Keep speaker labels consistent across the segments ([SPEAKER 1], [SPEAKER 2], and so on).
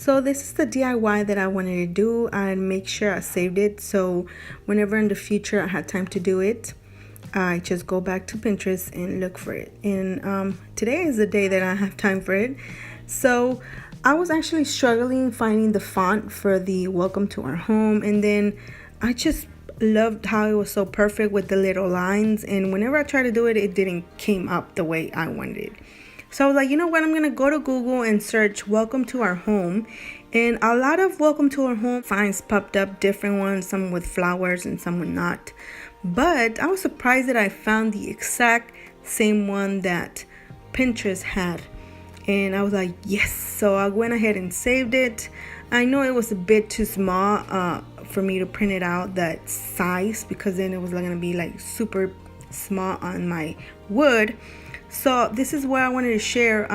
[SPEAKER 1] So this is the DIY that I wanted to do and make sure I saved it, so whenever in the future I had time to do it, I just go back to Pinterest and look for it. And today is the day that I have time for it. So I was actually struggling finding the font for the welcome to our home, and then I just loved how it was so perfect with the little lines, and whenever I tried to do it, it didn't came up the way I wanted it. So I was like, you know what, I'm gonna go to Google and search welcome to our home, and a lot of welcome to our home finds popped up, different ones, some with flowers and some with not. But I was surprised that I found the exact same one that Pinterest had, and I was like, yes. So I went ahead and saved it. I know it was a bit too small for me to print it out that size, because then it was gonna be like super small on my wood. So this is what I wanted to share.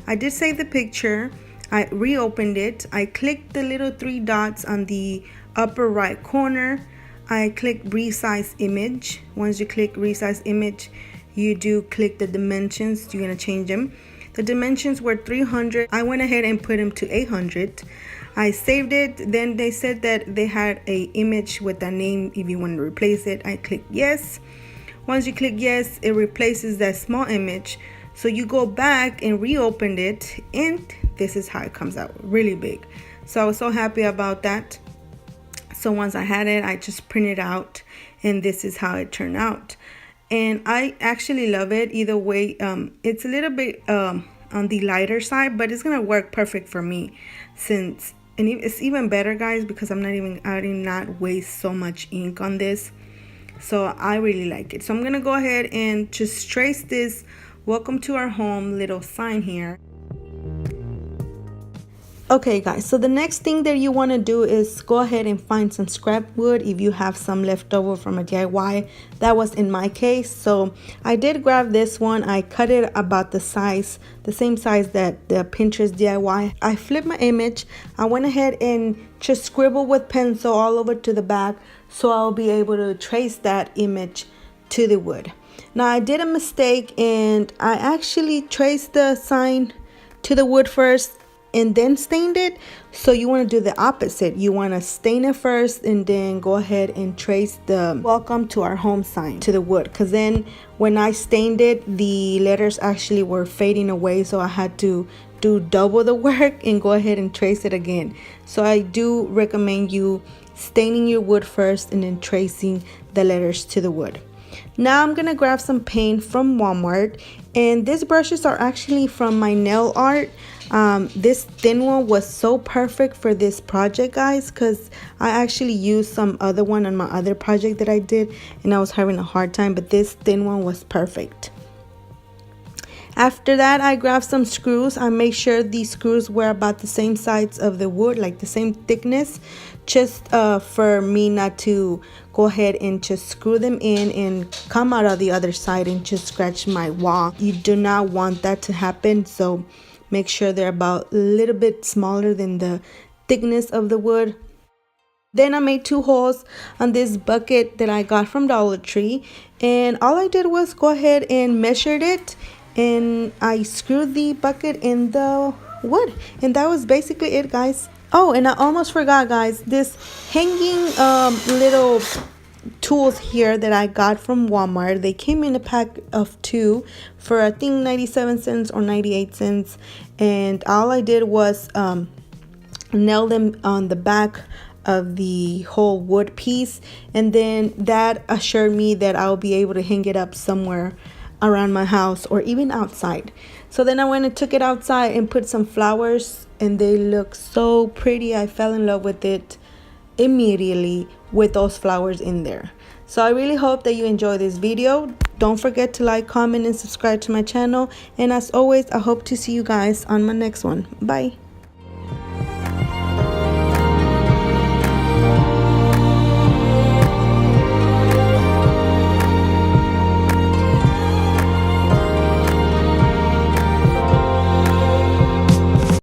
[SPEAKER 1] I did save the picture. I reopened it. I clicked the little 3 dots on the upper right corner. I clicked resize image. Once you click resize image, you do click the dimensions. You're gonna change them. The dimensions were 300. I went ahead and put them to 800. I saved it. Then they said that they had a image with a name if you want to replace it. I clicked yes. Once you click yes, it replaces that small image. So you go back and reopen it, and this is how it comes out, really big. So I was so happy about that. So once I had it, I just printed out, and this is how it turned out. And I actually love it either way. It's a little bit on the lighter side, but it's gonna work perfect for me, and it's even better, guys, because I did not waste so much ink on this. So I really like it. So I'm gonna go ahead and just trace this welcome to our home little sign here. Okay guys, so the next thing that you want to do is go ahead and find some scrap wood if you have some left over from a DIY. That was in my case. So I did grab this one. I cut it about the same size that the Pinterest DIY. I flipped my image. I went ahead and just scribbled with pencil all over to the back, so I'll be able to trace that image to the wood. Now I did a mistake, and I actually traced the sign to the wood first and then stained it. So you want to do the opposite. You want to stain it first and then go ahead and trace the welcome to our home sign to the wood, because then when I stained it, the letters actually were fading away, so I had to do double the work and go ahead and trace it again. So I do recommend you staining your wood first and then tracing the letters to the wood. Now I'm gonna grab some paint from Walmart, and these brushes are actually from my nail art. This thin one was so perfect for this project, guys, because I actually used some other one on my other project that I did, and I was having a hard time, but this thin one was perfect. After that, I grabbed some screws. I made sure these screws were about the same size of the wood, like the same thickness, just for me not to go ahead and just screw them in and come out of the other side and just scratch my wall. You do not want that to happen, so make sure they're about a little bit smaller than the thickness of the wood. Then I made 2 holes on this bucket that I got from Dollar Tree, and all I did was go ahead and measured it, and I screwed the bucket in the wood, and that was basically it, guys. Oh, and I almost forgot, guys, this hanging little tools here that I got from Walmart. They came in a pack of 2 for I think 97 cents or 98 cents, and all I did was nail them on the back of the whole wood piece, and then that assured me that I'll be able to hang it up somewhere around my house or even outside. So then I went and took it outside and put some flowers, and they look so pretty. I fell in love with it immediately with those flowers in there. So I really hope that you enjoy this video. Don't forget to like, comment, and subscribe to my channel, and as always, I hope to see you guys on my next one. Bye.